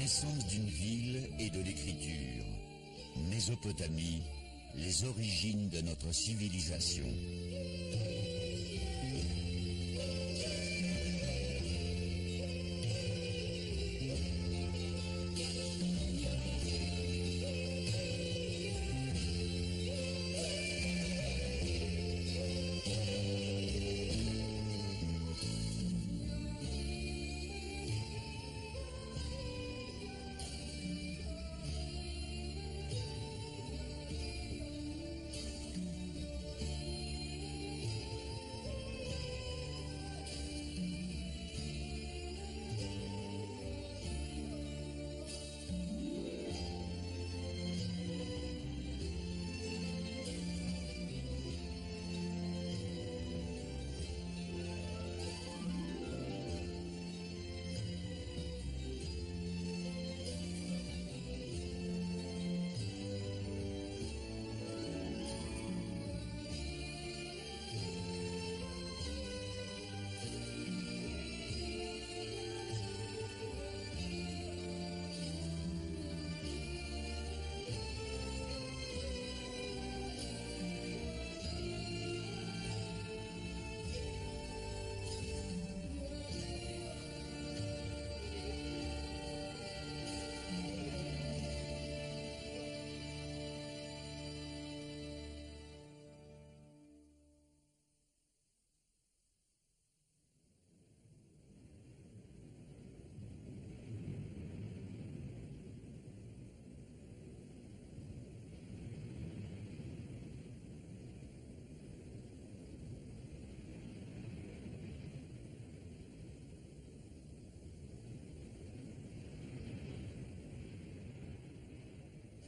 naissance d'une ville et de l'écriture. Mésopotamie, les origines de notre civilisation.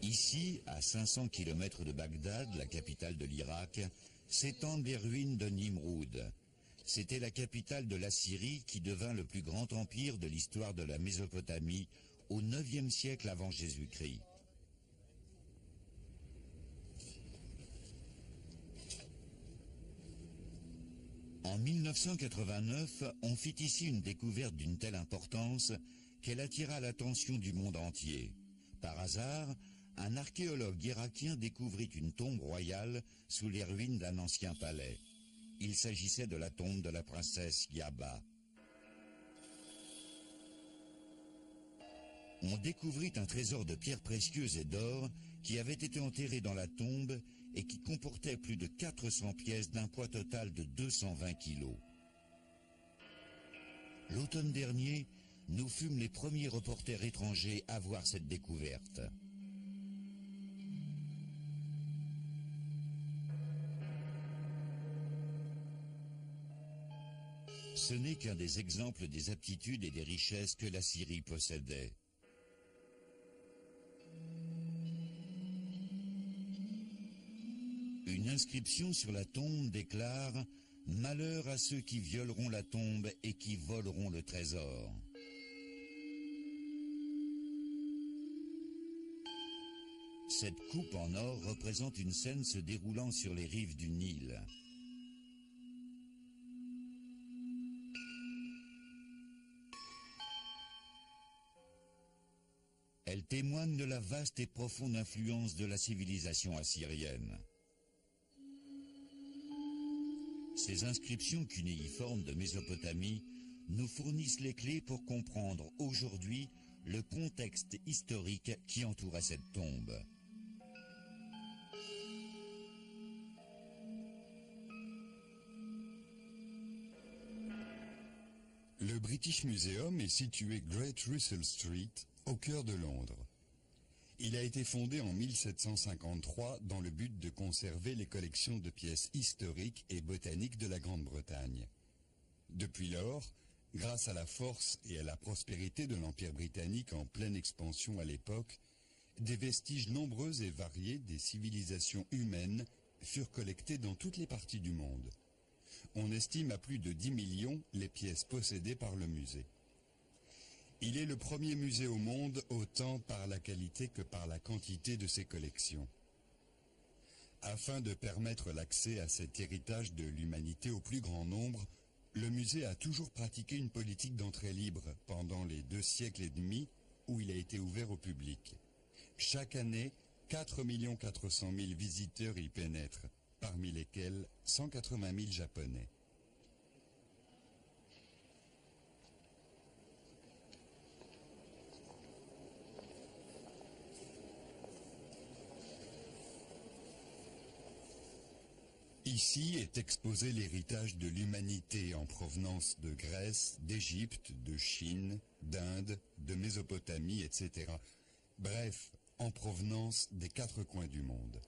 Ici, à 500 km de Bagdad, la capitale de l'Irak, s'étendent les ruines de Nimroud. C'était la capitale de l'Assyrie qui devint le plus grand empire de l'histoire de la Mésopotamie au IXe siècle avant Jésus-Christ. En 1989, on fit ici une découverte d'une telle importance qu'elle attira l'attention du monde entier. Par hasard, un archéologue irakien découvrit une tombe royale sous les ruines d'un ancien palais. Il s'agissait de la tombe de la princesse Yaba. On découvrit un trésor de pierres précieuses et d'or qui avait été enterré dans la tombe et qui comportait plus de 400 pièces d'un poids total de 220 kilos. L'automne dernier, nous fûmes les premiers reporters étrangers à voir cette découverte. Ce n'est qu'un des exemples des aptitudes et des richesses que la Syrie possédait. Une inscription sur la tombe déclare « Malheur à ceux qui violeront la tombe et qui voleront le trésor ». Cette coupe en or représente une scène se déroulant sur les rives du Nil. Elle témoigne de la vaste et profonde influence de la civilisation assyrienne. Ces inscriptions cunéiformes de Mésopotamie nous fournissent les clés pour comprendre aujourd'hui le contexte historique qui entourait cette tombe. Le British Museum est situé Great Russell Street, au cœur de Londres. Il a été fondé en 1753 dans le but de conserver les collections de pièces historiques et botaniques de la Grande-Bretagne. Depuis lors, grâce à la force et à la prospérité de l'Empire britannique en pleine expansion à l'époque, des vestiges nombreux et variés des civilisations humaines furent collectés dans toutes les parties du monde. On estime à plus de 10 millions les pièces possédées par le musée. Il est le premier musée au monde autant par la qualité que par la quantité de ses collections. Afin de permettre l'accès à cet héritage de l'humanité au plus grand nombre, le musée a toujours pratiqué une politique d'entrée libre pendant les 2 siècles et demi où il a été ouvert au public. Chaque année, 4 400 000 visiteurs y pénètrent, parmi lesquels 180 000 Japonais. Ici est exposé l'héritage de l'humanité en provenance de Grèce, d'Égypte, de Chine, d'Inde, de Mésopotamie, etc. Bref, en provenance des 4 coins du monde.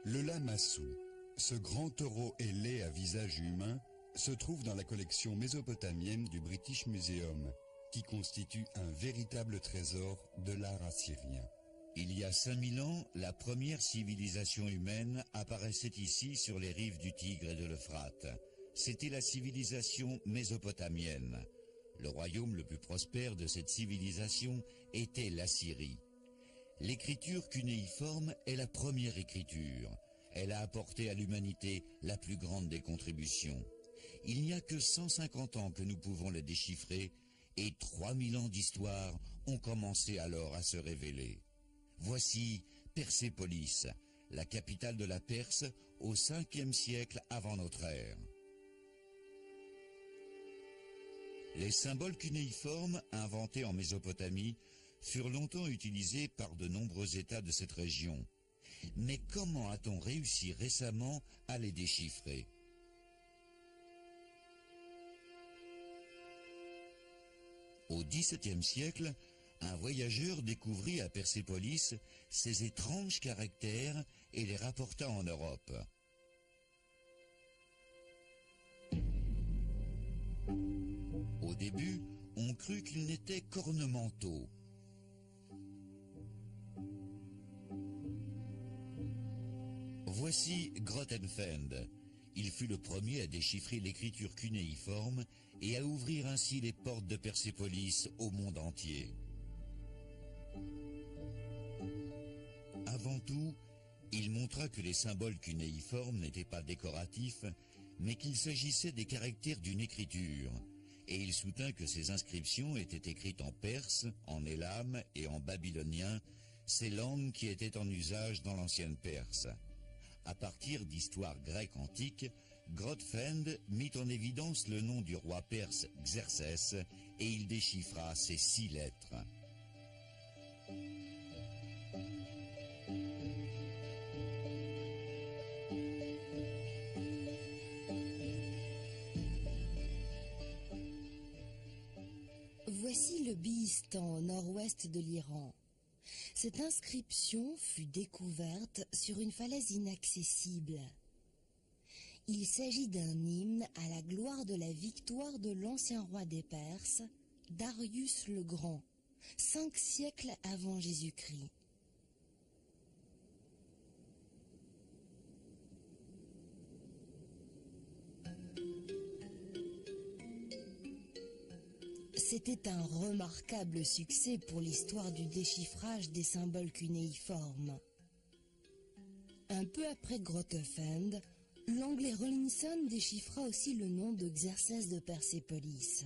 Le lamassu, ce grand taureau ailé à visage humain, se trouve dans la collection mésopotamienne du British Museum, qui constitue un véritable trésor de l'art assyrien. Il y a 5000 ans, la première civilisation humaine apparaissait ici sur les rives du Tigre et de l'Euphrate. C'était la civilisation mésopotamienne. Le royaume le plus prospère de cette civilisation était l'Assyrie. L'écriture cunéiforme est la première écriture. Elle a apporté à l'humanité la plus grande des contributions. Il n'y a que 150 ans que nous pouvons le déchiffrer et 3000 ans d'histoire ont commencé alors à se révéler. Voici Persépolis, la capitale de la Perse au 5e siècle avant notre ère. Les symboles cunéiformes inventés en Mésopotamie furent longtemps utilisés par de nombreux États de cette région. Mais comment a-t-on réussi récemment à les déchiffrer ? Au XVIIe siècle, un voyageur découvrit à Persépolis ces étranges caractères et les rapporta en Europe. Au début, on crut qu'ils n'étaient qu'ornementaux. Voici Grotefend. Il fut le premier à déchiffrer l'écriture cunéiforme et à ouvrir ainsi les portes de Persépolis au monde entier. Avant tout, il montra que les symboles cunéiformes n'étaient pas décoratifs, mais qu'il s'agissait des caractères d'une écriture, et il soutint que ces inscriptions étaient écrites en perse, en élam et en babylonien, ces langues qui étaient en usage dans l'ancienne Perse. À partir d'histoires grecques antiques, Grotefend mit en évidence le nom du roi perse Xerxès et il déchiffra ces 6 lettres. Voici le Bihistan au nord-ouest de l'Iran. Cette inscription fut découverte sur une falaise inaccessible. Il s'agit d'un hymne à la gloire de la victoire de l'ancien roi des Perses, Darius le Grand, 5 siècles avant Jésus-Christ. C'était un remarquable succès pour l'histoire du déchiffrage des symboles cunéiformes. Un peu après Grotefend, l'anglais Rawlinson déchiffra aussi le nom de Xerxès de Persépolis.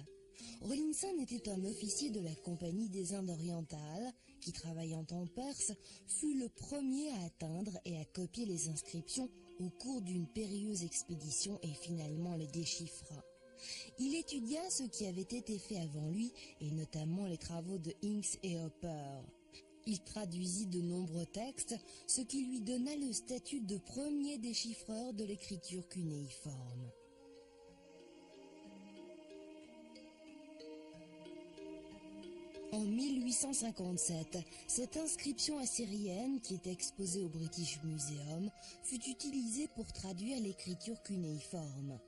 Rawlinson était un officier de la Compagnie des Indes orientales qui, travaillant en Perse, fut le premier à atteindre et à copier les inscriptions au cours d'une périlleuse expédition et finalement les déchiffra. Il étudia ce qui avait été fait avant lui, et notamment les travaux de Inks et Hopper. Il traduisit de nombreux textes, ce qui lui donna le statut de premier déchiffreur de l'écriture cunéiforme. En 1857, cette inscription assyrienne, qui est exposée au British Museum, fut utilisée pour traduire l'écriture cunéiforme.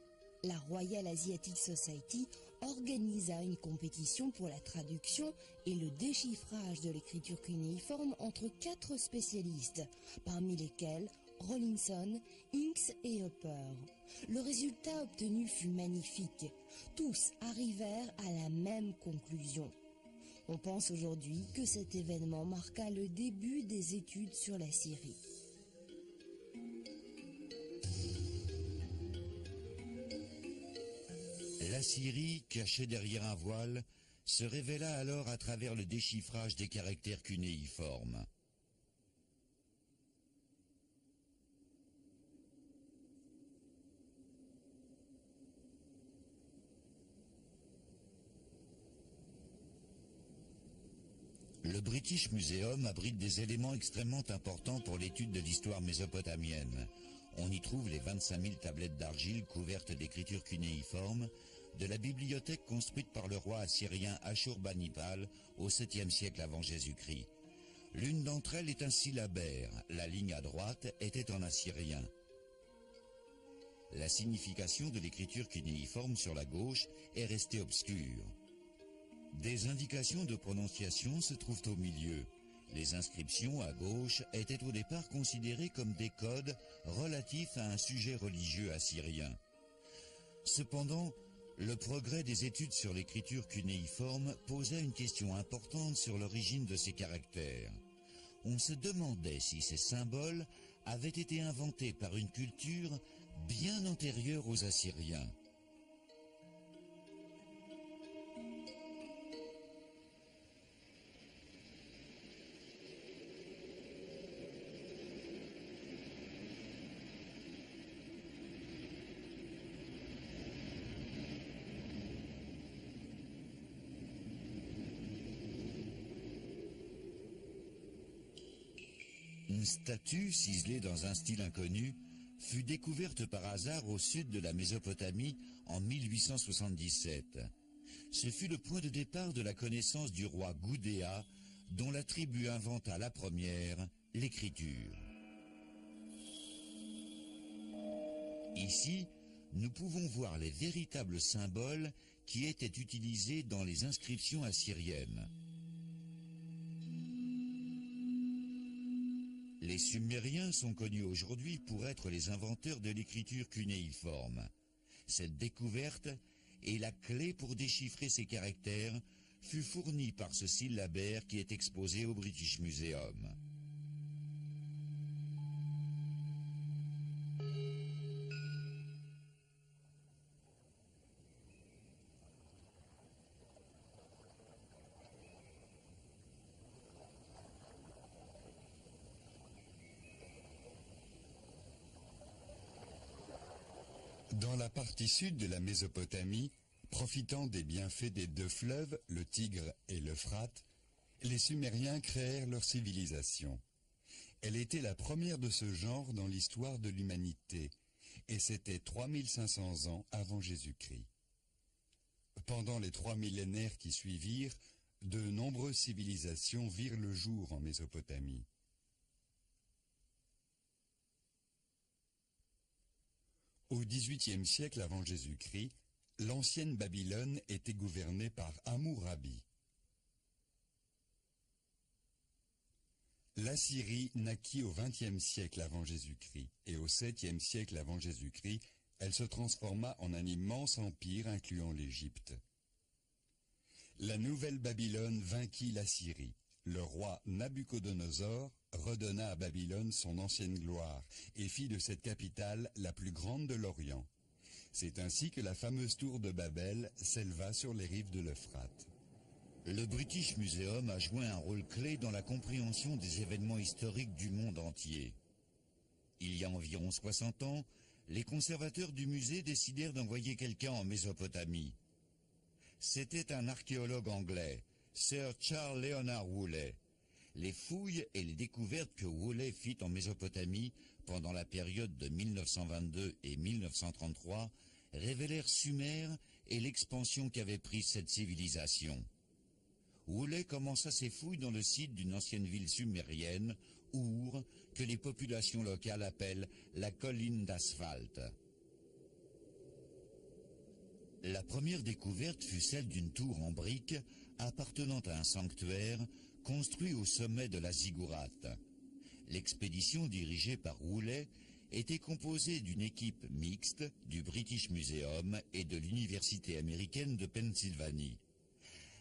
La Royal Asiatic Society organisa une compétition pour la traduction et le déchiffrage de l'écriture cunéiforme entre 4 spécialistes, parmi lesquels Rawlinson, Inks et Hopper. Le résultat obtenu fut magnifique. Tous arrivèrent à la même conclusion. On pense aujourd'hui que cet événement marqua le début des études sur la Syrie. La Syrie, cachée derrière un voile, se révéla alors à travers le déchiffrage des caractères cunéiformes. Le British Museum abrite des éléments extrêmement importants pour l'étude de l'histoire mésopotamienne. On y trouve les 25 000 tablettes d'argile couvertes d'écritures cunéiformes de la bibliothèque construite par le roi assyrien Ashurbanipal au 7e siècle avant Jésus-Christ. L'une d'entre elles est un syllabaire, la ligne à droite était en assyrien. La signification de l'écriture cunéiforme sur la gauche est restée obscure. Des indications de prononciation se trouvent au milieu. Les inscriptions à gauche étaient au départ considérées comme des codes relatifs à un sujet religieux assyrien. Cependant, le progrès des études sur l'écriture cunéiforme posait une question importante sur l'origine de ces caractères. On se demandait si ces symboles avaient été inventés par une culture bien antérieure aux Assyriens. Une statue ciselée dans un style inconnu fut découverte par hasard au sud de la Mésopotamie en 1877. Ce fut le point de départ de la connaissance du roi Gudea, dont la tribu inventa la première, l'écriture. Ici, nous pouvons voir les véritables symboles qui étaient utilisés dans les inscriptions assyriennes. Les Sumériens sont connus aujourd'hui pour être les inventeurs de l'écriture cunéiforme. Cette découverte et la clé pour déchiffrer ces caractères fut fournie par ce syllabaire qui est exposé au British Museum. Dans la partie sud de la Mésopotamie, profitant des bienfaits des deux fleuves, le Tigre et l'Euphrate, les Sumériens créèrent leur civilisation. Elle était la première de ce genre dans l'histoire de l'humanité, et c'était 3500 ans avant Jésus-Christ. Pendant les 3 millénaires qui suivirent, de nombreuses civilisations virent le jour en Mésopotamie. Au XVIIIe siècle avant Jésus-Christ, l'ancienne Babylone était gouvernée par Hammurabi. L'Assyrie naquit au XXe siècle avant Jésus-Christ, et au 7e siècle avant Jésus-Christ, elle se transforma en un immense empire incluant l'Égypte. La nouvelle Babylone vainquit l'Assyrie. Le roi Nabuchodonosor redonna à Babylone son ancienne gloire et fit de cette capitale la plus grande de l'Orient. C'est ainsi que la fameuse tour de Babel s'éleva sur les rives de l'Euphrate. Le British Museum a joué un rôle clé dans la compréhension des événements historiques du monde entier. Il y a environ 60 ans, les conservateurs du musée décidèrent d'envoyer quelqu'un en Mésopotamie. C'était un archéologue anglais, Sir Charles Leonard Woolley. Les fouilles et les découvertes que Woolley fit en Mésopotamie pendant la période de 1922 et 1933 révélèrent Sumer et l'expansion qu'avait prise cette civilisation. Woolley commença ses fouilles dans le site d'une ancienne ville sumérienne, Our, que les populations locales appellent la colline d'asphalte. La première découverte fut celle d'une tour en briques appartenant à un sanctuaire construit au sommet de la ziggourate. L'expédition dirigée par Woolley était composée d'une équipe mixte du British Museum et de l'Université américaine de Pennsylvanie.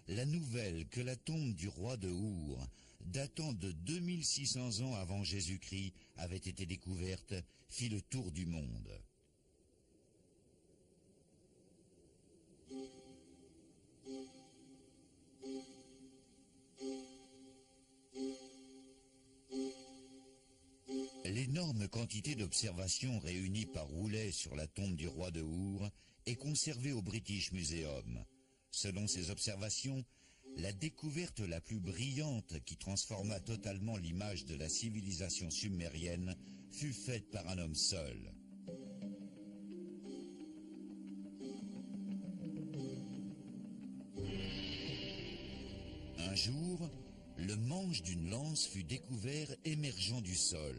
la nouvelle que la tombe du roi de Our, datant de 2600 ans avant Jésus-Christ, avait été découverte, fit le tour du monde. L'énorme quantité d'observations réunies par Roulet sur la tombe du roi de Our est conservée au British Museum. Selon ces observations, la découverte la plus brillante qui transforma totalement l'image de la civilisation sumérienne fut faite par un homme seul. Un jour, le manche d'une lance fut découvert émergeant du sol.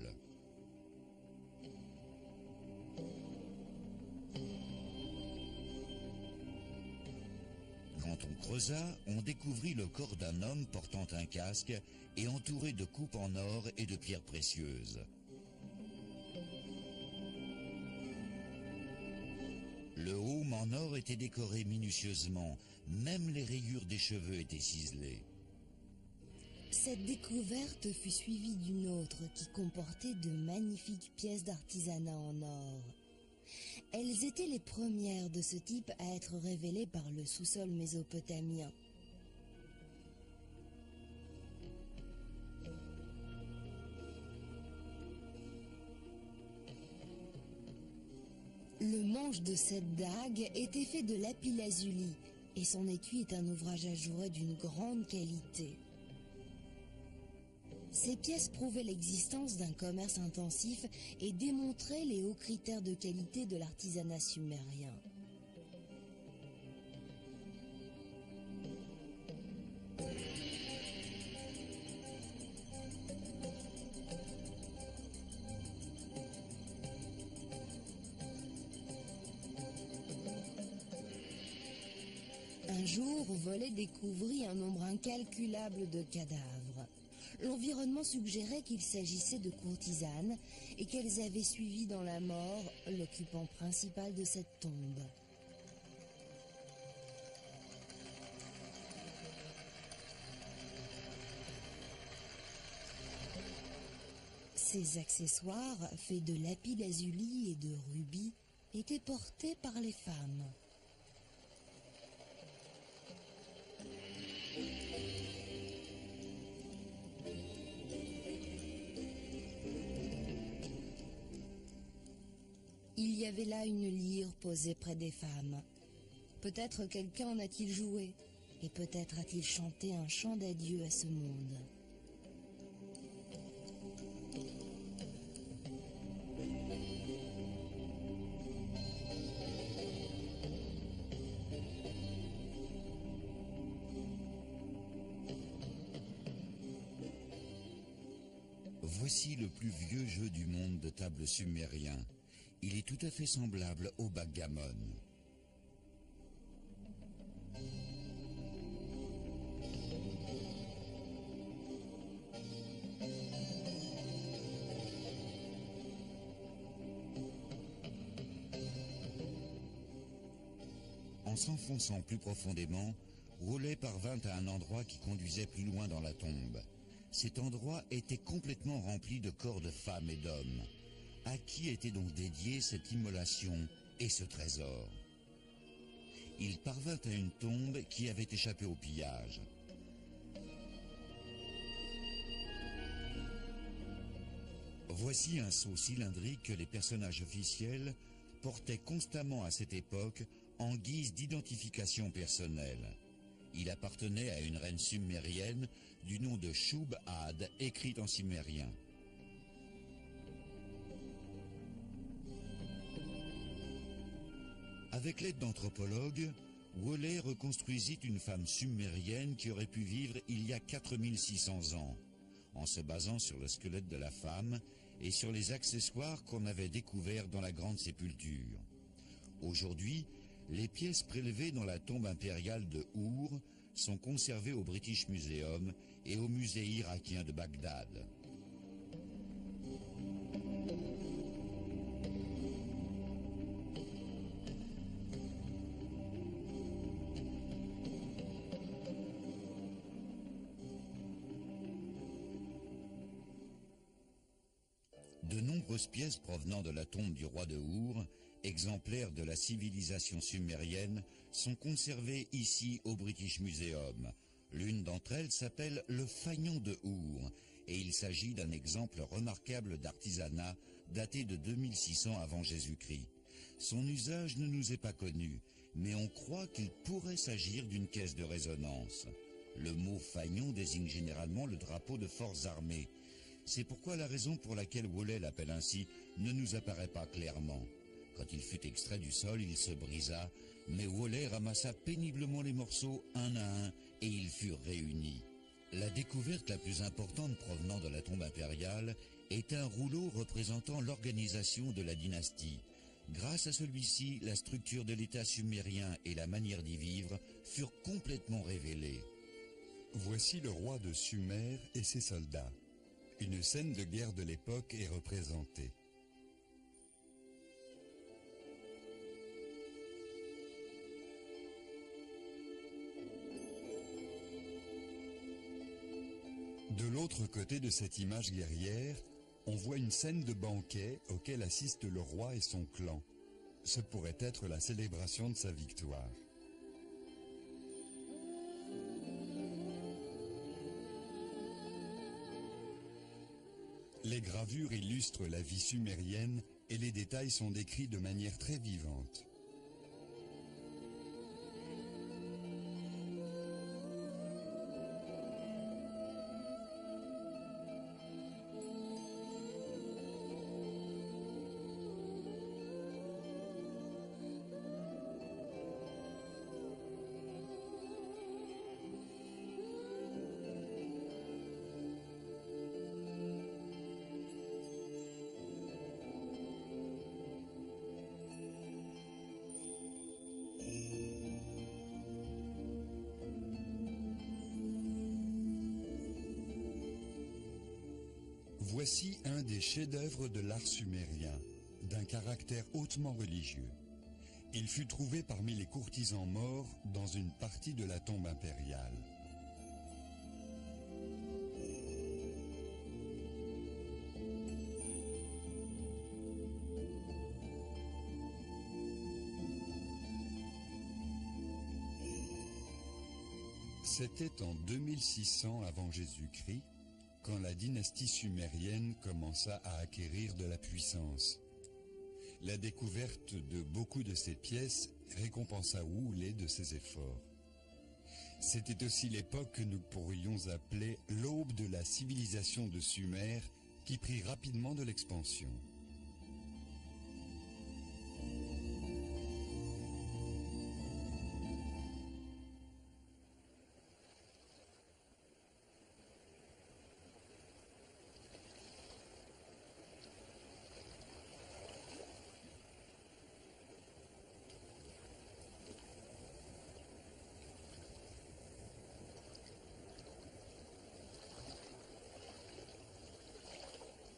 Quand on creusa, on découvrit le corps d'un homme portant un casque et entouré de coupes en or et de pierres précieuses. Le haume en or était décoré minutieusement, même les rayures des cheveux étaient ciselées. Cette découverte fut suivie d'une autre qui comportait de magnifiques pièces d'artisanat en or. Elles étaient les premières de ce type à être révélées par le sous-sol mésopotamien. Le manche de cette dague était fait de lapis-lazuli et son étui est un ouvrage ajouré d'une grande qualité. Ces pièces prouvaient l'existence d'un commerce intensif et démontraient les hauts critères de qualité de l'artisanat sumérien. Un jour, Vollet découvrit un nombre incalculable de cadavres. L'environnement suggérait qu'il s'agissait de courtisanes et qu'elles avaient suivi dans la mort l'occupant principal de cette tombe. Ces accessoires, faits de lapis-lazuli et de rubis, étaient portés par les femmes. Il y avait là une lyre posée près des femmes. Peut-être quelqu'un en a-t-il joué, et peut-être a-t-il chanté un chant d'adieu à ce monde. Voici le plus vieux jeu du monde de table sumérien. Il est tout à fait semblable au backgammon. En s'enfonçant plus profondément, Roulet parvint à un endroit qui conduisait plus loin dans la tombe. Cet endroit était complètement rempli de corps de femmes et d'hommes. À qui était donc dédiée cette immolation et ce trésor? Il parvint à une tombe qui avait échappé au pillage. Voici un sceau cylindrique que les personnages officiels portaient constamment à cette époque en guise d'identification personnelle. Il appartenait à une reine sumérienne du nom de Shub-Ad, écrite en sumérien. Avec l'aide d'anthropologues, Woley reconstruisit une femme sumérienne qui aurait pu vivre il y a 4600 ans, en se basant sur le squelette de la femme et sur les accessoires qu'on avait découverts dans la grande sépulture. Aujourd'hui, les pièces prélevées dans la tombe impériale de Our sont conservées au British Museum et au musée irakien de Bagdad. De nombreuses pièces provenant de la tombe du roi de Our, exemplaires de la civilisation sumérienne, sont conservées ici au British Museum. L'une d'entre elles s'appelle le fanion de Our, et il s'agit d'un exemple remarquable d'artisanat daté de 2600 avant Jésus-Christ. Son usage ne nous est pas connu, mais on croit qu'il pourrait s'agir d'une caisse de résonance. Le mot fanion désigne généralement le drapeau de forces armées. C'est pourquoi la raison pour laquelle Woolley l'appelle ainsi ne nous apparaît pas clairement. Quand il fut extrait du sol, il se brisa, mais Woolley ramassa péniblement les morceaux un à un et ils furent réunis. La découverte la plus importante provenant de la tombe impériale est un rouleau représentant l'organisation de la dynastie. Grâce à celui-ci, la structure de l'État sumérien et la manière d'y vivre furent complètement révélées. Voici le roi de Sumer et ses soldats. Une scène de guerre de l'époque est représentée. De l'autre côté de cette image guerrière, on voit une scène de banquet auquel assiste le roi et son clan. Ce pourrait être la célébration de sa victoire. Les gravures illustrent la vie sumérienne et les détails sont décrits de manière très vivante. Voici un des chefs-d'œuvre de l'art sumérien, d'un caractère hautement religieux. Il fut trouvé parmi les courtisans morts dans une partie de la tombe impériale. C'était en 2600 avant Jésus-Christ, quand la dynastie sumérienne commença à acquérir de la puissance. La découverte de beaucoup de ces pièces récompensa Woolley de ses efforts. C'était aussi l'époque que nous pourrions appeler l'aube de la civilisation de Sumer, qui prit rapidement de l'expansion.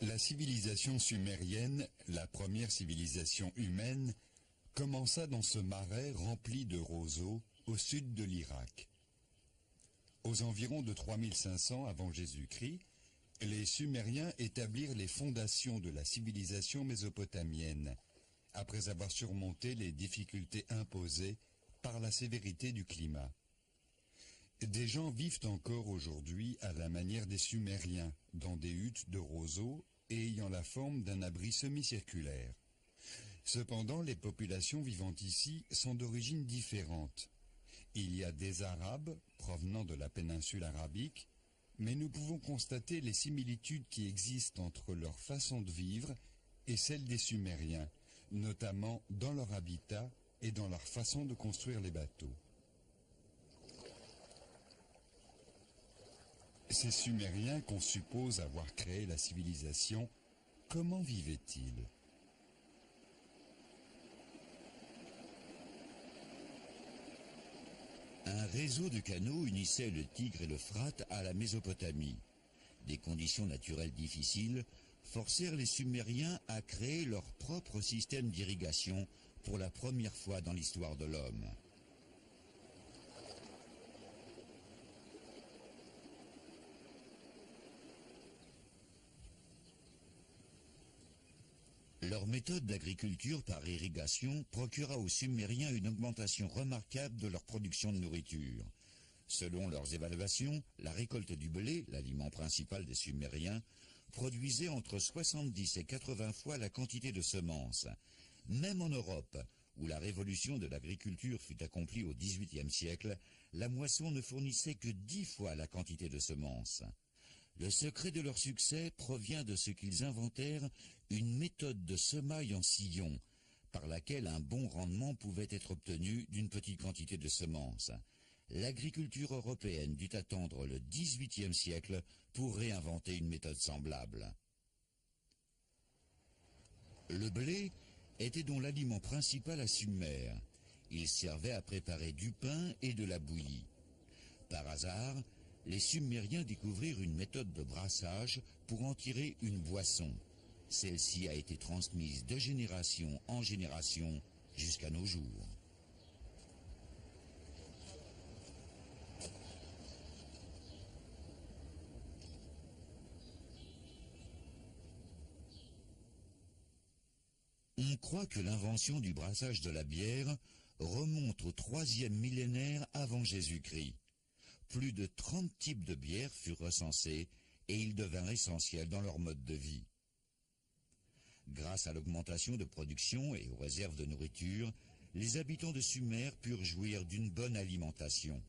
La civilisation sumérienne, la première civilisation humaine, commença dans ce marais rempli de roseaux au sud de l'Irak. Aux environs de 3500 avant Jésus-Christ, les Sumériens établirent les fondations de la civilisation mésopotamienne, après avoir surmonté les difficultés imposées par la sévérité du climat. Des gens vivent encore aujourd'hui à la manière des Sumériens, dans des huttes de roseaux et ayant la forme d'un abri semi-circulaire. Cependant, les populations vivant ici sont d'origine différente. Il y a des Arabes provenant de la péninsule arabique, mais nous pouvons constater les similitudes qui existent entre leur façon de vivre et celle des Sumériens, notamment dans leur habitat et dans leur façon de construire les bateaux. Ces Sumériens qu'on suppose avoir créé la civilisation, comment vivaient-ils ? Un réseau de canaux unissait le Tigre et l'Euphrate à la Mésopotamie. Des conditions naturelles difficiles forcèrent les Sumériens à créer leur propre système d'irrigation pour la première fois dans l'histoire de l'homme. Leur méthode d'agriculture par irrigation procura aux Sumériens une augmentation remarquable de leur production de nourriture. Selon leurs évaluations, la récolte du blé, l'aliment principal des Sumériens, produisait entre 70 et 80 fois la quantité de semences. Même en Europe, où la révolution de l'agriculture fut accomplie au XVIIIe siècle, la moisson ne fournissait que 10 fois la quantité de semences. Le secret de leur succès provient de ce qu'ils inventèrent une méthode de semaille en sillon, par laquelle un bon rendement pouvait être obtenu d'une petite quantité de semences. L'agriculture européenne dut attendre le XVIIIe siècle pour réinventer une méthode semblable. Le blé était donc l'aliment principal à Sumer. Il servait à préparer du pain et de la bouillie. Par hasard, les Sumériens découvrirent une méthode de brassage pour en tirer une boisson. Celle-ci a été transmise de génération en génération jusqu'à nos jours. On croit que l'invention du brassage de la bière remonte au 3e millénaire avant Jésus-Christ. Plus de 30 types de bières furent recensés et ils devinrent essentiels dans leur mode de vie. Grâce à l'augmentation de production et aux réserves de nourriture, les habitants de Sumer purent jouir d'une bonne alimentation.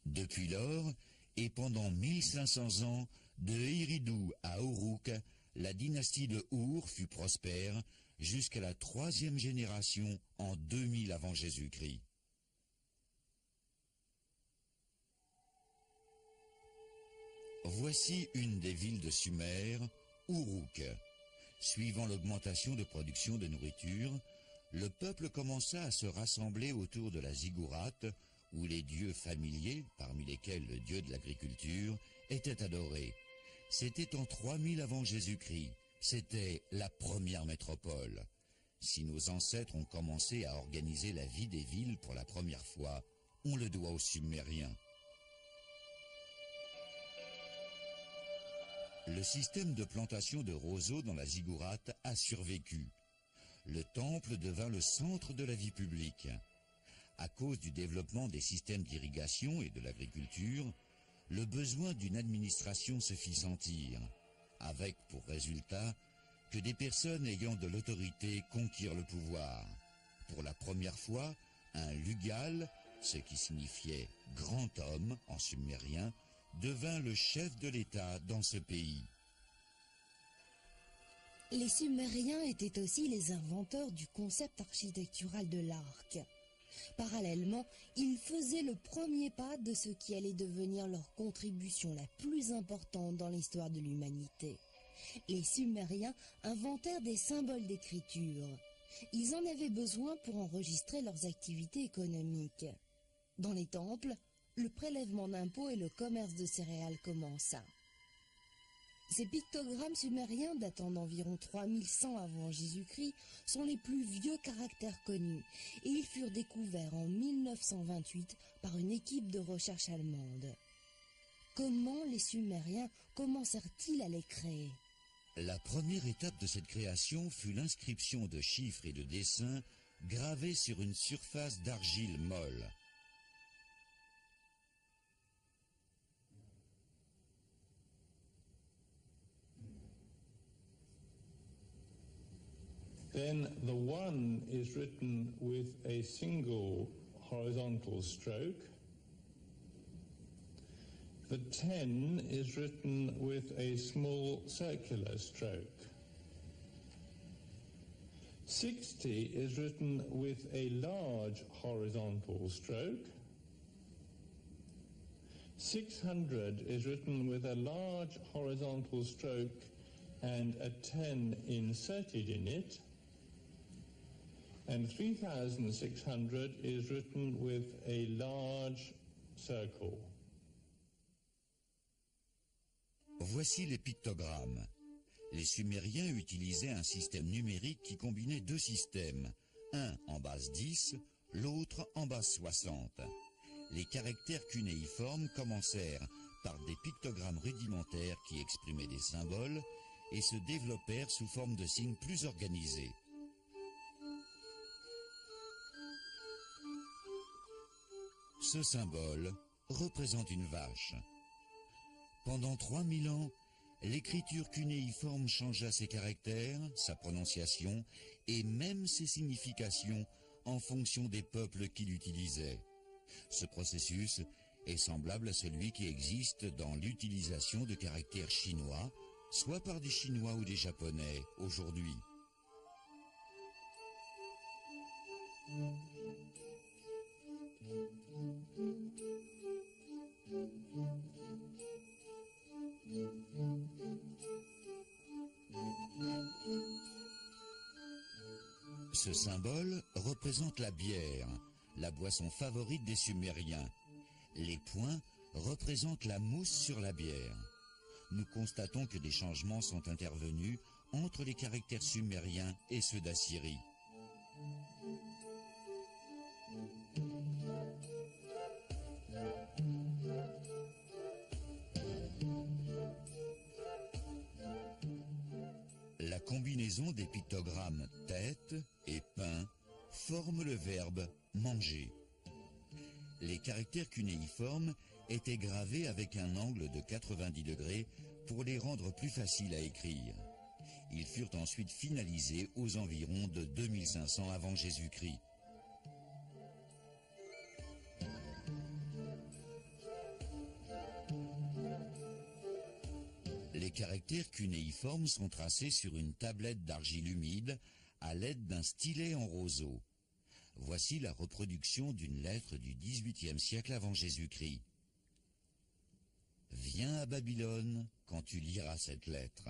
Depuis lors, et pendant 1500 ans, de Eridu à Uruk, la dynastie de Ur fut prospère jusqu'à la 3e génération en 2000 avant Jésus-Christ. Voici une des villes de Sumer, Uruk. Suivant l'augmentation de production de nourriture, le peuple commença à se rassembler autour de la ziggourate, où les dieux familiers, parmi lesquels le dieu de l'agriculture, étaient adorés. C'était en 3000 avant Jésus-Christ. C'était la première métropole. Si nos ancêtres ont commencé à organiser la vie des villes pour la première fois, on le doit aux Sumériens. Le système de plantation de roseaux dans la ziggourate a survécu. Le temple devint le centre de la vie publique. À cause du développement des systèmes d'irrigation et de l'agriculture, le besoin d'une administration se fit sentir, avec pour résultat que des personnes ayant de l'autorité conquirent le pouvoir. Pour la première fois, un lugal, ce qui signifiait grand homme en sumérien, devint le chef de l'État dans ce pays. Les Sumériens étaient aussi les inventeurs du concept architectural de l'arc. Parallèlement, ils faisaient le premier pas de ce qui allait devenir leur contribution la plus importante dans l'histoire de l'humanité. Les Sumériens inventèrent des symboles d'écriture. Ils en avaient besoin pour enregistrer leurs activités économiques. Dans les temples, le prélèvement d'impôts et le commerce de céréales commença. Ces pictogrammes sumériens datant d'environ 3100 avant Jésus-Christ sont les plus vieux caractères connus et ils furent découverts en 1928 par une équipe de recherche allemande. Comment les Sumériens commencèrent-ils à les créer ? La première étape de cette création fut l'inscription de chiffres et de dessins gravés sur une surface d'argile molle. Then the 1 is written with a single horizontal stroke. The 10 is written with a small circular stroke. 60 is written with a large horizontal stroke. 600 is written with a large horizontal stroke and a 10 inserted in it. And 3600 is written with a large circle. Voici les pictogrammes. Les Sumériens utilisaient un système numérique qui combinait deux systèmes, un en base 10, l'autre en base 60. les caractères cunéiformes commencèrent par des pictogrammes rudimentaires qui exprimaient des symboles et se développèrent sous forme de signes plus organisés. Ce symbole représente une vache. Pendant 3000 ans, l'écriture cunéiforme changea ses caractères, sa prononciation et même ses significations en fonction des peuples qui l'utilisaient. Ce processus est semblable à celui qui existe dans l'utilisation de caractères chinois, soit par des Chinois ou des Japonais aujourd'hui. Ce symbole représente la bière, la boisson favorite des Sumériens. Les points représentent la mousse sur la bière. Nous constatons que des changements sont intervenus entre les caractères sumériens et ceux d'Assyrie. La combinaison des pictogrammes tête et pain forme le verbe manger. Les caractères cunéiformes étaient gravés avec un angle de 90 degrés pour les rendre plus faciles à écrire. Ils furent ensuite finalisés aux environs de 2500 avant Jésus-Christ. Les caractères cunéiformes sont tracés sur une tablette d'argile humide à l'aide d'un stylet en roseau. Voici la reproduction d'une lettre du XVIIIe siècle avant Jésus-Christ. Viens à Babylone quand tu liras cette lettre.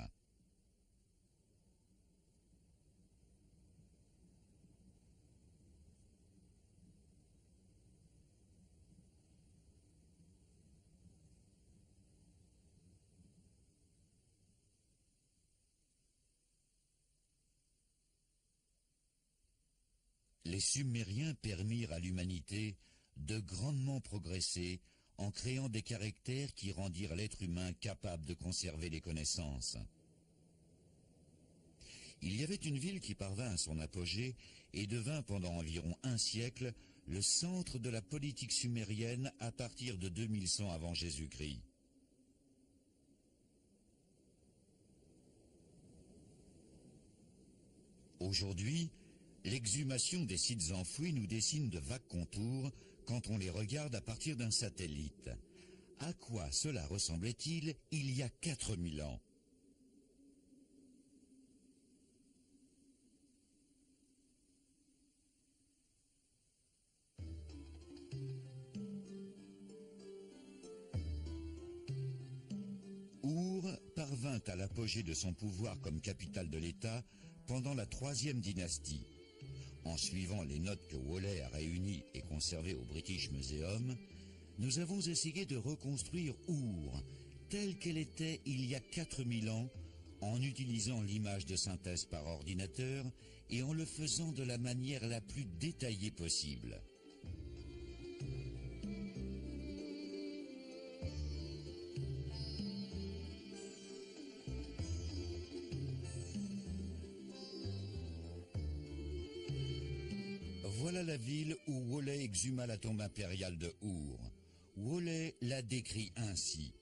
Les Sumériens permirent à l'humanité de grandement progresser en créant des caractères qui rendirent l'être humain capable de conserver les connaissances. Il y avait une ville qui parvint à son apogée et devint pendant environ un siècle le centre de la politique sumérienne à partir de 2100 avant Jésus-Christ. Aujourd'hui, l'exhumation des sites enfouis nous dessine de vagues contours quand on les regarde à partir d'un satellite. À quoi cela ressemblait-il il y a 4000 ans? Our parvint à l'apogée de son pouvoir comme capitale de l'État pendant la troisième dynastie. En suivant les notes que Woolley a réunies et conservées au British Museum, nous avons essayé de reconstruire Our telle qu'elle était il y a 4000 ans en utilisant l'image de synthèse par ordinateur et en le faisant de la manière la plus détaillée possible. Voilà la ville où Woolley exhuma la tombe impériale de Our. Woolley la décrit ainsi.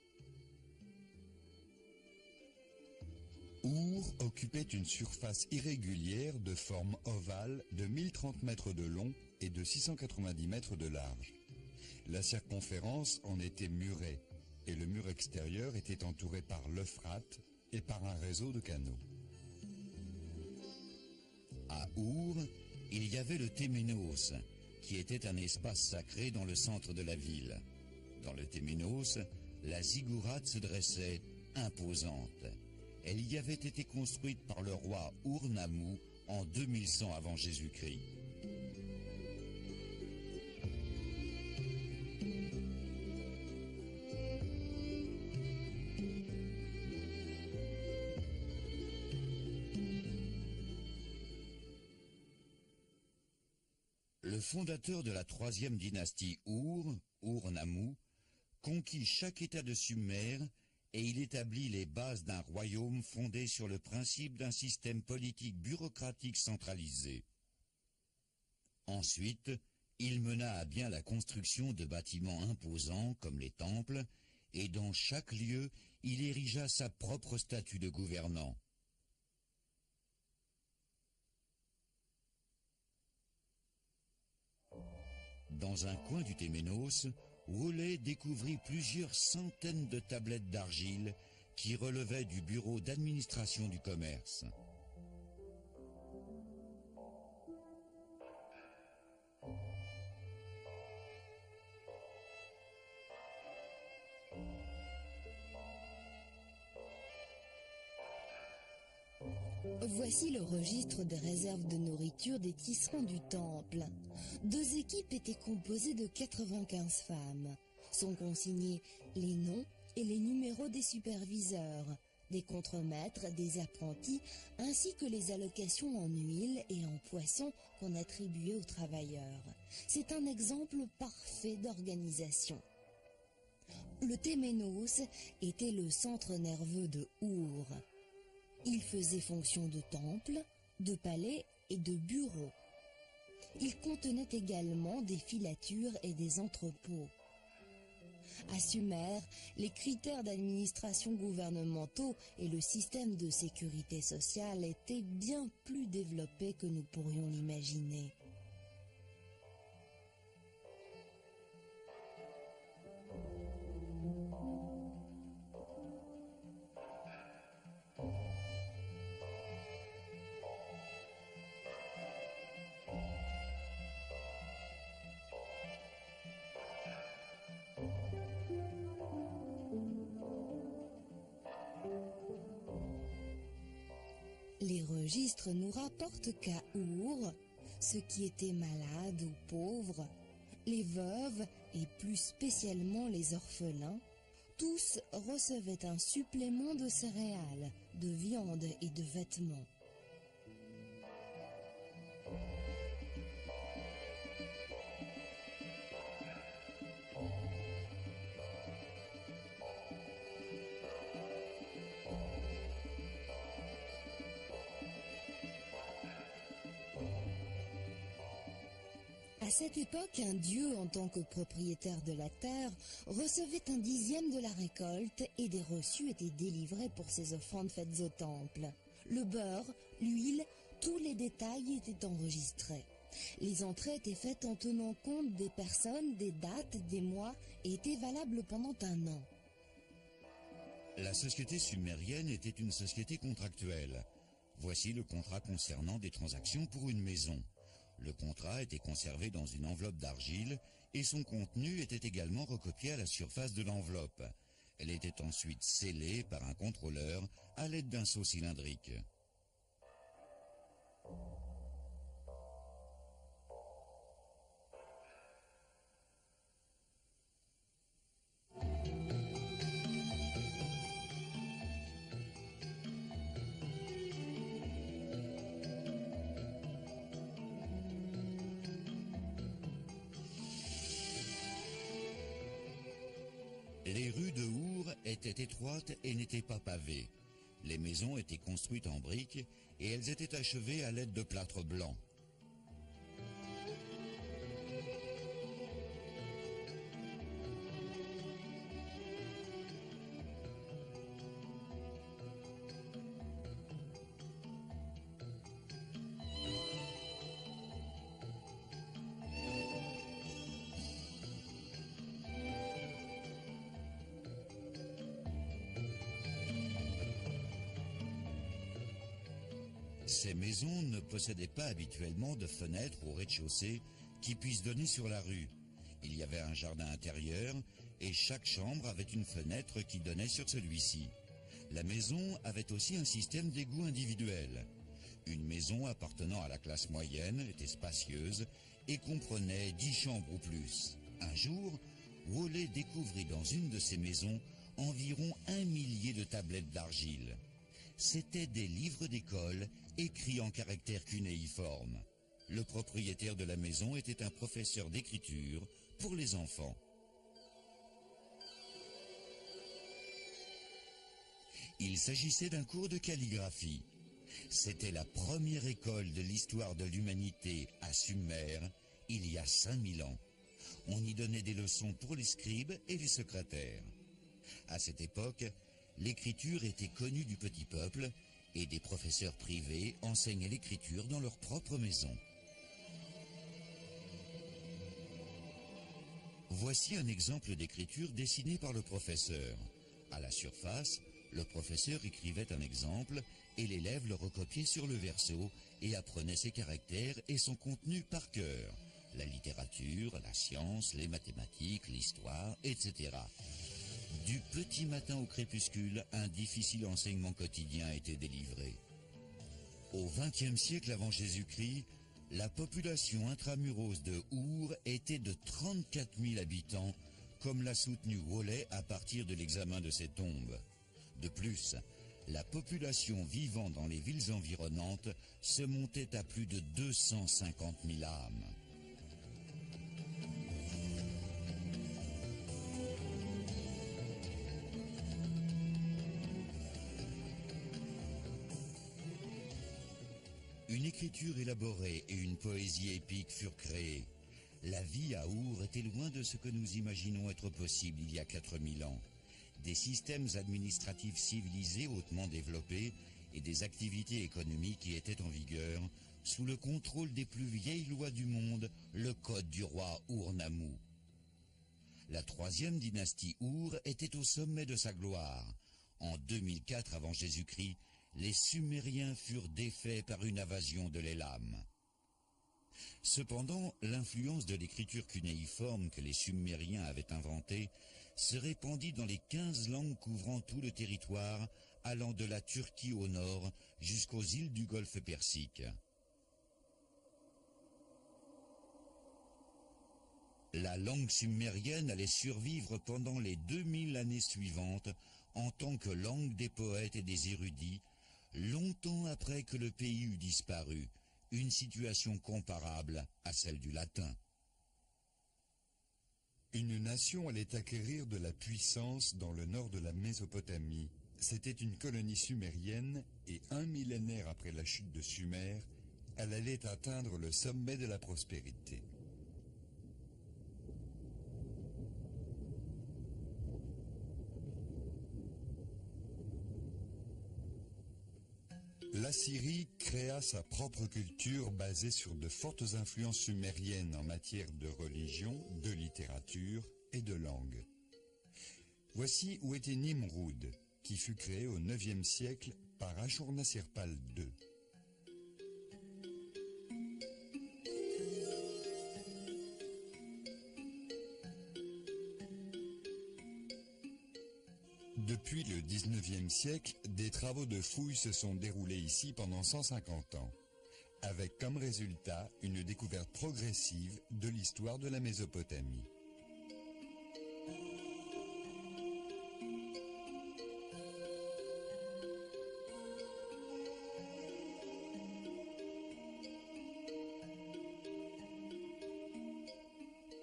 Our occupait une surface irrégulière de forme ovale de 1030 mètres de long et de 690 mètres de large. La circonférence en était murée et le mur extérieur était entouré par l'Euphrate et par un réseau de canaux. À Our, il y avait le Téménos, qui était un espace sacré dans le centre de la ville. Dans le Téménos, la ziggourate se dressait imposante. Elle y avait été construite par le roi Ur-Nammu en 2100 avant Jésus-Christ. Le fondateur de la troisième dynastie Our, Ur-Nammu, conquit chaque État de Sumer et il établit les bases d'un royaume fondé sur le principe d'un système politique bureaucratique centralisé. Ensuite, il mena à bien la construction de bâtiments imposants comme les temples, et dans chaque lieu, il érigea sa propre statue de gouvernant. Dans un coin du Téménos, Wolay découvrit plusieurs centaines de tablettes d'argile qui relevaient du bureau d'administration du commerce. Voici le registre des réserves de nourriture des tisserands du temple. 2 équipes étaient composées de 95 femmes. Sont consignés les noms et les numéros des superviseurs, des contremaîtres, des apprentis, ainsi que les allocations en huile et en poisson qu'on attribuait aux travailleurs. C'est un exemple parfait d'organisation. Le Téménos était le centre nerveux de Our. Il faisait fonction de temple, de palais et de bureau. Il contenait également des filatures et des entrepôts. À Sumer, les critères d'administration gouvernementaux et le système de sécurité sociale étaient bien plus développés que nous pourrions l'imaginer. Les registres nous rapportent qu'à Our, ceux qui étaient malades ou pauvres, les veuves et plus spécialement les orphelins, tous recevaient un supplément de céréales, de viande et de vêtements. À cette époque, un dieu, en tant que propriétaire de la terre, recevait un 10e de la récolte et des reçus étaient délivrés pour ses offrandes faites au temple. Le beurre, l'huile, tous les détails étaient enregistrés. Les entrées étaient faites en tenant compte des personnes, des dates, des mois et étaient valables pendant un an. La société sumérienne était une société contractuelle. Voici le contrat concernant des transactions pour une maison. Le contrat était conservé dans une enveloppe d'argile et son contenu était également recopié à la surface de l'enveloppe. Elle était ensuite scellée par un contrôleur à l'aide d'un seau cylindrique. Les rues de Our étaient étroites et n'étaient pas pavées. Les maisons étaient construites en briques et elles étaient achevées à l'aide de plâtre blanc. Ces maisons ne possédaient pas habituellement de fenêtres au rez-de-chaussée qui puissent donner sur la rue. Il y avait un jardin intérieur et chaque chambre avait une fenêtre qui donnait sur celui-ci. La maison avait aussi un système d'égout individuel. Une maison appartenant à la classe moyenne était spacieuse et comprenait 10 chambres ou plus. Un jour, Wolay découvrit dans une de ces maisons environ 1 millier de tablettes d'argile. C'étaient des livres d'école écrits en caractères cunéiformes. Le propriétaire de la maison était un professeur d'écriture pour les enfants. Il s'agissait d'un cours de calligraphie. C'était la première école de l'histoire de l'humanité à Sumer, il y a 5000 ans. On y donnait des leçons pour les scribes et les secrétaires. À cette époque, l'écriture était connue du petit peuple et des professeurs privés enseignaient l'écriture dans leur propre maison. Voici un exemple d'écriture dessiné par le professeur. À la surface, le professeur écrivait un exemple et l'élève le recopiait sur le verso et apprenait ses caractères et son contenu par cœur. La littérature, la science, les mathématiques, l'histoire, etc. Du petit matin au crépuscule, un difficile enseignement quotidien était délivré. Au XXe siècle avant Jésus-Christ, la population intramuros de Our était de 34 000 habitants, comme l'a soutenu Wallet à partir de l'examen de ses tombes. De plus, la population vivant dans les villes environnantes se montait à plus de 250 000 âmes. Une écriture élaborée et une poésie épique furent créées. La vie à Our était loin de ce que nous imaginons être possible il y a 4000 ans. Des systèmes administratifs civilisés hautement développés et des activités économiques qui étaient en vigueur sous le contrôle des plus vieilles lois du monde, le code du roi Ur-Nammu. La troisième dynastie Our était au sommet de sa gloire. En 2004 avant Jésus-Christ, les Sumériens furent défaits par une invasion de l'Élam. Cependant, l'influence de l'écriture cunéiforme que les Sumériens avaient inventée se répandit dans les 15 langues couvrant tout le territoire, allant de la Turquie au nord jusqu'aux îles du Golfe Persique. La langue sumérienne allait survivre pendant les 2000 années suivantes en tant que langue des poètes et des érudits, longtemps après que le pays eut disparu, une situation comparable à celle du latin. Une nation allait acquérir de la puissance dans le nord de la Mésopotamie. C'était une colonie sumérienne et un millénaire après la chute de Sumer, elle allait atteindre le sommet de la prospérité. L'Assyrie créa sa propre culture basée sur de fortes influences sumériennes en matière de religion, de littérature et de langue. Voici où était Nimrud, qui fut créé au IXe siècle par Ashurnasirpal II. Depuis le XIXe siècle, des travaux de fouilles se sont déroulés ici pendant 150 ans, avec comme résultat une découverte progressive de l'histoire de la Mésopotamie.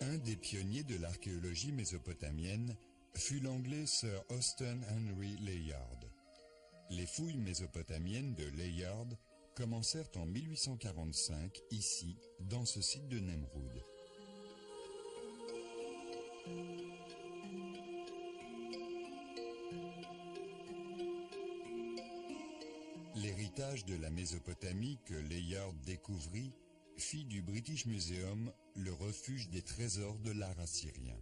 Un des pionniers de l'archéologie mésopotamienne fut l'anglais Sir Austen Henry Layard. Les fouilles mésopotamiennes de Layard commencèrent en 1845 ici, dans ce site de Nemrud. L'héritage de la Mésopotamie que Layard découvrit fit du British Museum le refuge des trésors de l'art assyrien.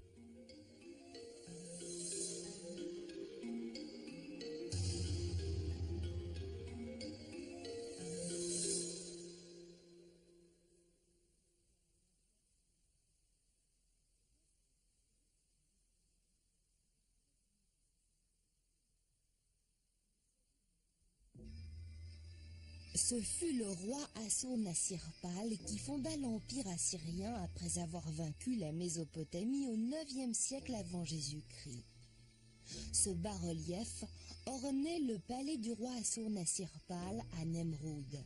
Ce fut le roi Assur-Nassir-Pal qui fonda l'empire assyrien après avoir vaincu la Mésopotamie au IXe siècle avant Jésus-Christ. Ce bas-relief ornait le palais du roi Assur-Nassir-Pal à Nemrud.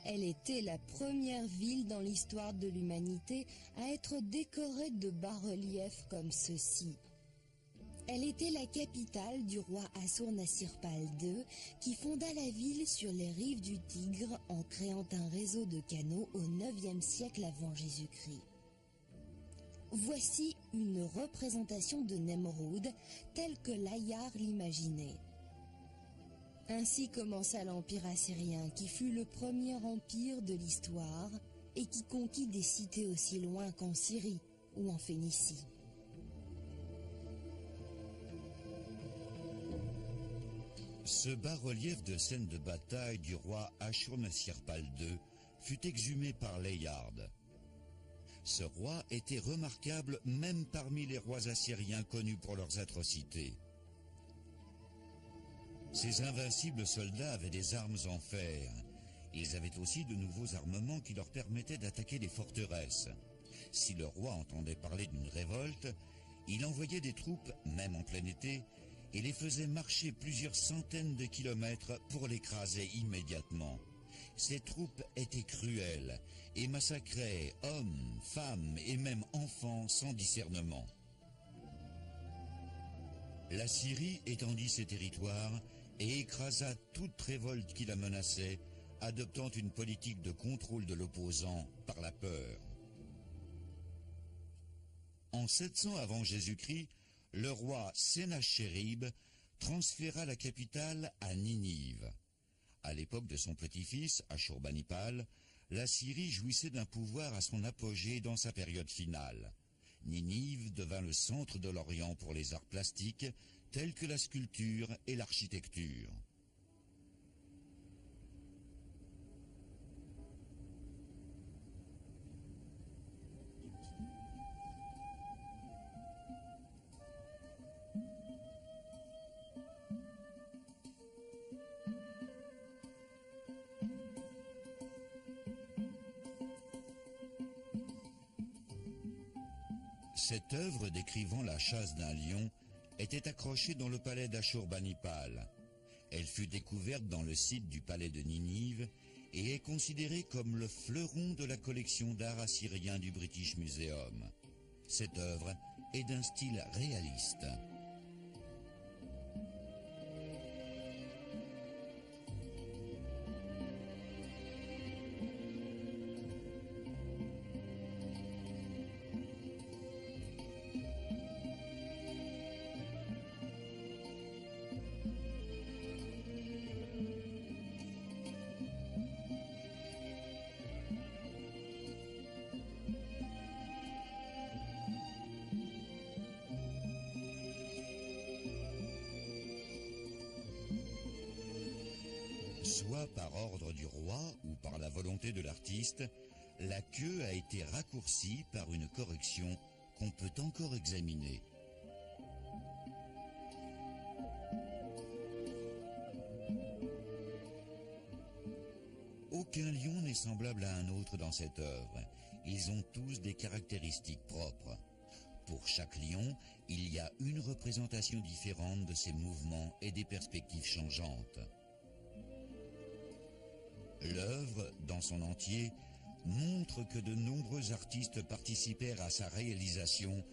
Elle était la première ville dans l'histoire de l'humanité à être décorée de bas-reliefs comme ceci. Elle était la capitale du roi Assur-Nassir-Pal II qui fonda la ville sur les rives du Tigre en créant un réseau de canaux au IXe siècle avant Jésus-Christ. Voici une représentation de Nemrod telle que Layard l'imaginait. Ainsi commença l'Empire assyrien qui fut le premier empire de l'histoire et qui conquit des cités aussi loin qu'en Syrie ou en Phénicie. Ce bas-relief de scène de bataille du roi Assur-Nassir-Pal II fut exhumé par Layard. Ce roi était remarquable même parmi les rois assyriens connus pour leurs atrocités. Ces invincibles soldats avaient des armes en fer. Ils avaient aussi de nouveaux armements qui leur permettaient d'attaquer les forteresses. Si le roi entendait parler d'une révolte, il envoyait des troupes, même en plein été, et les faisait marcher plusieurs centaines de kilomètres pour l'écraser immédiatement. Ces troupes étaient cruelles et massacraient hommes, femmes et même enfants sans discernement. La Syrie étendit ses territoires et écrasa toute révolte qui la menaçait, adoptant une politique de contrôle de l'opposant par la peur. En 700 avant Jésus-Christ, le roi Sennachérib transféra la capitale à Ninive. À l'époque de son petit-fils, Ashurbanipal, la Syrie jouissait d'un pouvoir à son apogée dans sa période finale. Ninive devint le centre de l'Orient pour les arts plastiques, tels que la sculpture et l'architecture. Cette œuvre décrivant la chasse d'un lion était accrochée dans le palais d'Ashurbanipal. Elle fut découverte dans le site du palais de Ninive et est considérée comme le fleuron de la collection d'art assyrien du British Museum. Cette œuvre est d'un style réaliste. Soit par ordre du roi ou par la volonté de l'artiste, la queue a été raccourcie par une correction qu'on peut encore examiner. Aucun lion n'est semblable à un autre dans cette œuvre. Ils ont tous des caractéristiques propres. Pour chaque lion, il y a une représentation différente de ses mouvements et des perspectives changeantes. L'œuvre, dans son entier, montre que de nombreux artistes participèrent à sa réalisation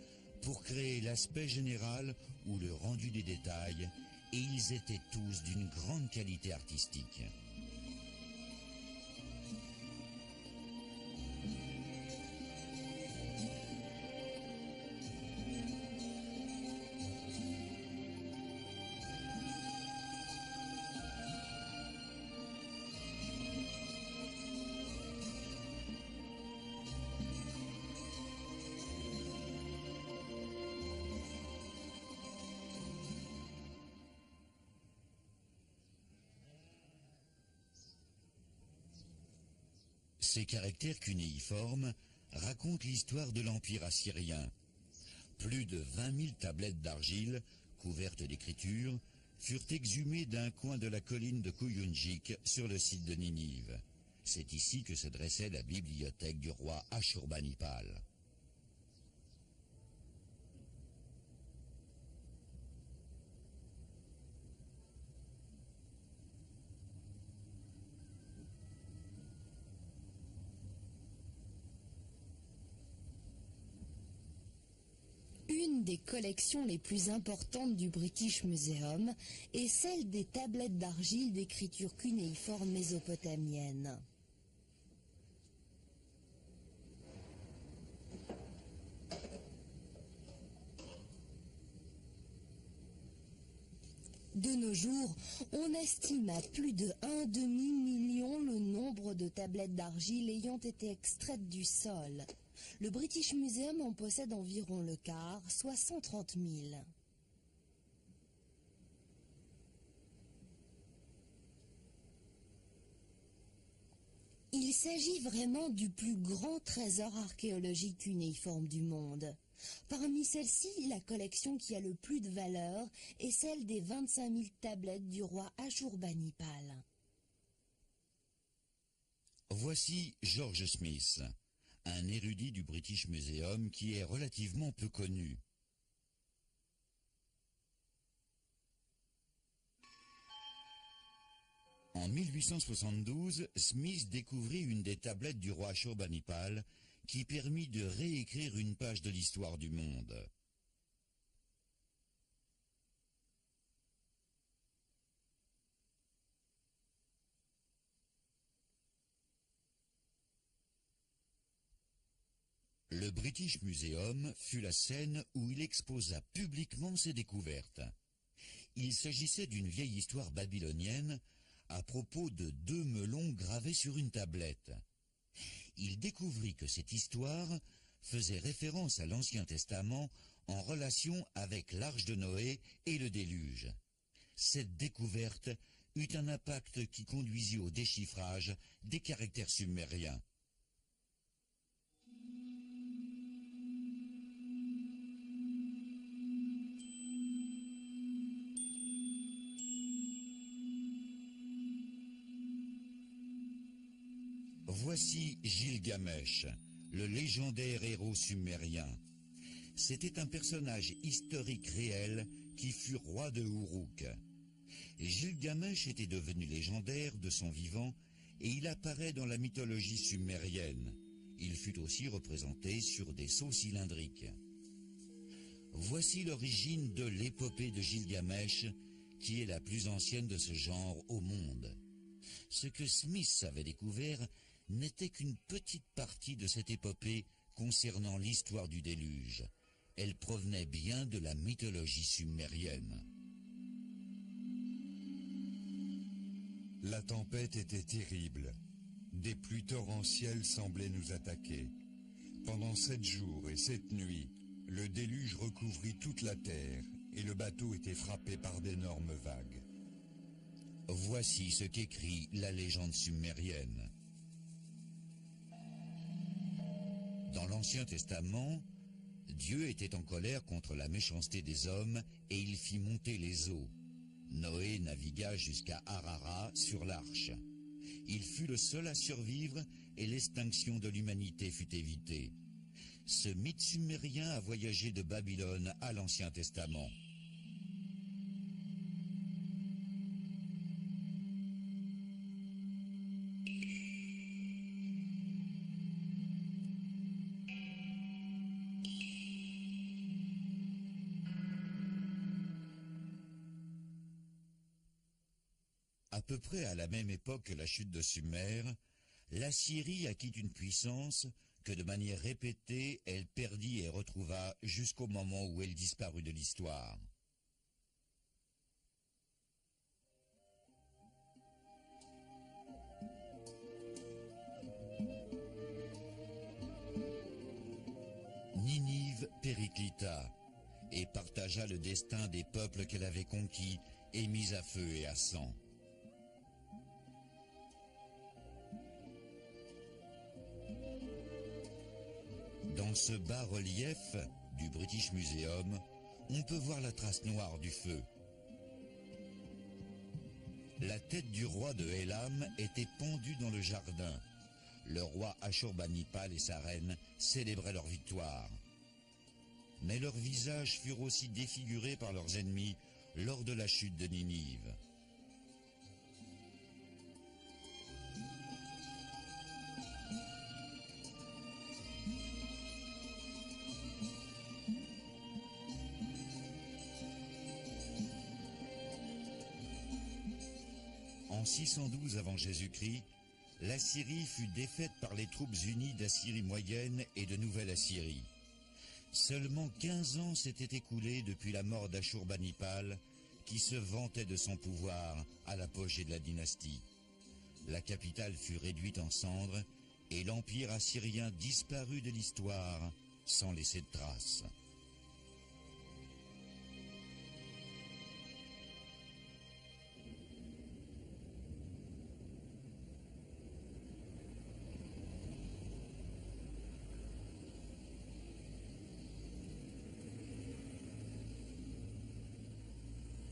pour créer l'aspect général ou le rendu des détails, et ils étaient tous d'une grande qualité artistique. Ces caractères cunéiformes racontent l'histoire de l'Empire assyrien. Plus de 20 000 tablettes d'argile, couvertes d'écritures, furent exhumées d'un coin de la colline de Kuyunjik sur le site de Ninive. C'est ici que se dressait la bibliothèque du roi Ashurbanipal. l'une des collections les plus importantes du British Museum est celle des tablettes d'argile d'écriture cunéiforme mésopotamienne. De nos jours, on estime à plus de 1,5 million le nombre de tablettes d'argile ayant été extraites du sol. Le British Museum en possède environ le quart, soit 130 000. Il s'agit vraiment du plus grand trésor archéologique cunéiforme du monde. Parmi celles-ci, la collection qui a le plus de valeur est celle des 25 000 tablettes du roi Ashurbanipal. Voici George Smith, un érudit du British Museum qui est relativement peu connu. En 1872, Smith découvrit une des tablettes du roi Ashurbanipal qui permit de réécrire une page de l'histoire du monde. Le British Museum fut la scène où il exposa publiquement ses découvertes. Il s'agissait d'une vieille histoire babylonienne à propos de 2 melons gravés sur une tablette. Il découvrit que cette histoire faisait référence à l'Ancien Testament en relation avec l'Arche de Noé et le déluge. Cette découverte eut un impact qui conduisit au déchiffrage des caractères sumériens. Voici Gilgamesh, le légendaire héros sumérien. C'était un personnage historique réel qui fut roi de Uruk. Gilgamesh était devenu légendaire de son vivant et il apparaît dans la mythologie sumérienne. Il fut aussi représenté sur des sceaux cylindriques. Voici l'origine de l'épopée de Gilgamesh, qui est la plus ancienne de ce genre au monde. Ce que Smith avait découvert n'était qu'une petite partie de cette épopée concernant l'histoire du déluge. Elle provenait bien de la mythologie sumérienne. La tempête était terrible. Des pluies torrentielles semblaient nous attaquer. Pendant 7 jours et 7 nuits, le déluge recouvrit toute la terre et le bateau était frappé par d'énormes vagues. Voici ce qu'écrit la légende sumérienne. Dans l'Ancien Testament, Dieu était en colère contre la méchanceté des hommes et il fit monter les eaux. Noé navigua jusqu'à Harara sur l'arche. Il fut le seul à survivre et l'extinction de l'humanité fut évitée. Ce mythe sumérien a voyagé de Babylone à l'Ancien Testament. À peu près à la même époque que la chute de Sumer, l'Assyrie acquit une puissance que de manière répétée elle perdit et retrouva jusqu'au moment où elle disparut de l'histoire. Ninive périclita et partagea le destin des peuples qu'elle avait conquis et mis à feu et à sang. Dans ce bas-relief du British Museum, on peut voir la trace noire du feu. La tête du roi de Elam était pendue dans le jardin. Le roi Ashurbanipal et sa reine célébraient leur victoire. Mais leurs visages furent aussi défigurés par leurs ennemis lors de la chute de Ninive. En 612 avant Jésus-Christ, l'Assyrie fut défaite par les troupes unies d'Assyrie moyenne et de Nouvelle-Assyrie. Seulement 15 ans s'étaient écoulés depuis la mort d'Ashurbanipal, qui se vantait de son pouvoir à l'apogée de la dynastie. La capitale fut réduite en cendres et l'empire assyrien disparut de l'histoire sans laisser de traces.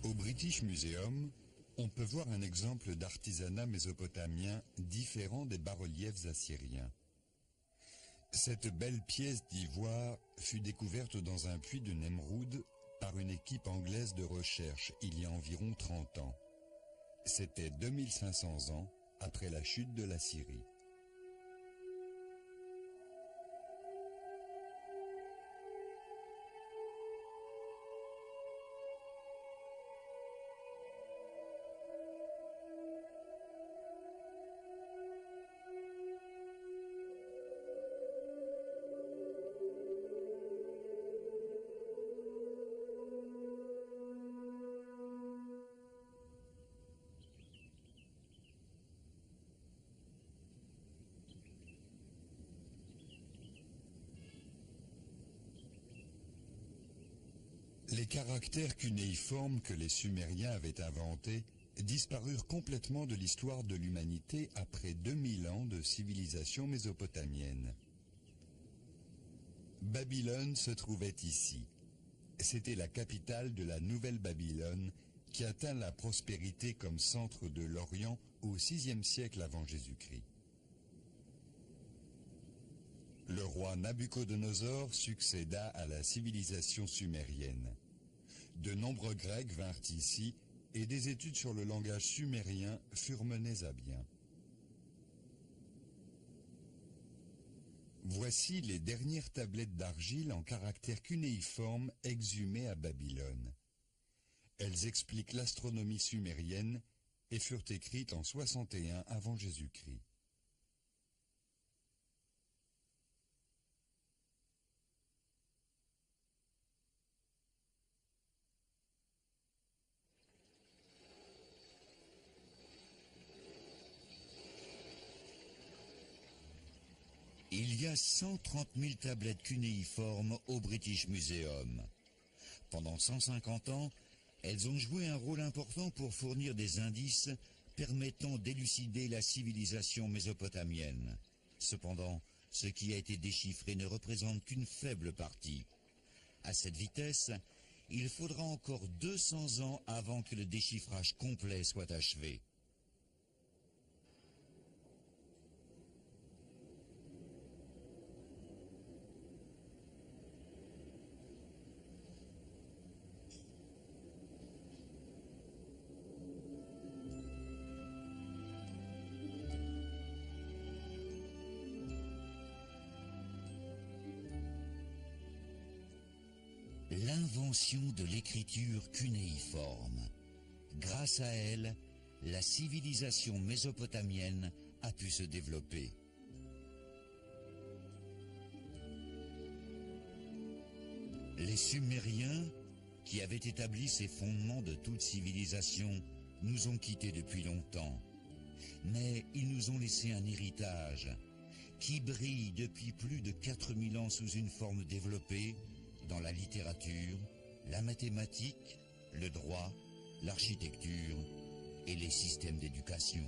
Au British Museum, on peut voir un exemple d'artisanat mésopotamien différent des bas-reliefs assyriens. Cette belle pièce d'ivoire fut découverte dans un puits de Nemroud par une équipe anglaise de recherche il y a environ 30 ans. C'était 2500 ans après la chute de la Syrie. Les caractères cunéiformes que les Sumériens avaient inventés disparurent complètement de l'histoire de l'humanité après 2000 ans de civilisation mésopotamienne. Babylone se trouvait ici. C'était la capitale de la Nouvelle-Babylone qui atteint la prospérité comme centre de l'Orient au VIe siècle avant Jésus-Christ. Le roi Nabuchodonosor succéda à la civilisation sumérienne. De nombreux Grecs vinrent ici et des études sur le langage sumérien furent menées à bien. Voici les dernières tablettes d'argile en caractère cunéiforme exhumées à Babylone. Elles expliquent l'astronomie sumérienne et furent écrites en 61 avant Jésus-Christ. Il y a 130 000 tablettes cunéiformes au British Museum. Pendant 150 ans, elles ont joué un rôle important pour fournir des indices permettant d'élucider la civilisation mésopotamienne. Cependant, ce qui a été déchiffré ne représente qu'une faible partie. À cette vitesse, il faudra encore 200 ans avant que le déchiffrage complet soit achevé. L'invention de l'écriture cunéiforme. Grâce à elle, la civilisation mésopotamienne a pu se développer. Les Sumériens, qui avaient établi ces fondements de toute civilisation, nous ont quittés depuis longtemps. Mais ils nous ont laissé un héritage qui brille depuis plus de 4000 ans sous une forme développée dans la littérature, la mathématique, le droit, l'architecture et les systèmes d'éducation.